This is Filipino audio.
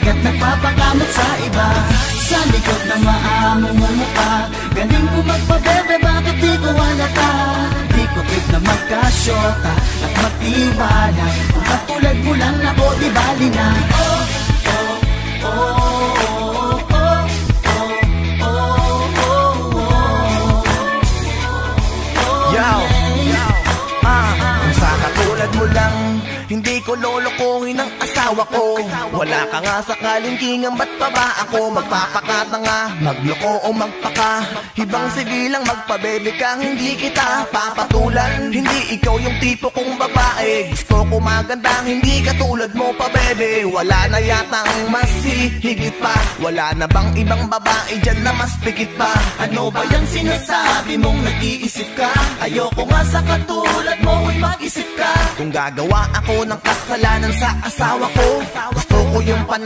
Ka't nagpapakamot sa iba, sa likod na maamong mumukha. Galing mo magpabebe, bakit di ko halata? Di ko trip na magkasyota at magtiwala. Kung katulad mo lang ako, di bali na. Oh, oh, oh, oh, oh, oh, oh, oh, oh. Yo, kung sa katulad mo lang, hindi ko lolokohin ang asawa ko. Wala ka nga sa kalingingan, ba't pa ba ako magpapakatanga, magloko o magpaka? Ibang sibilang magpabebe ka, hindi kita papatulan. Hindi ikaw yung tipo kong babae, gusto ko maganda, hindi katulad mo pa bebe. Wala na yatang mas higit pa, wala na bang ibang babae dyan na mas pikit pa? Ano ba yung sinasabi mong nag-iisip ka? Ayoko nga sa katulad mo, uy mag-isip ka. Kung gagawa ako ng kasalanan sa asawa ko, gusto ko yung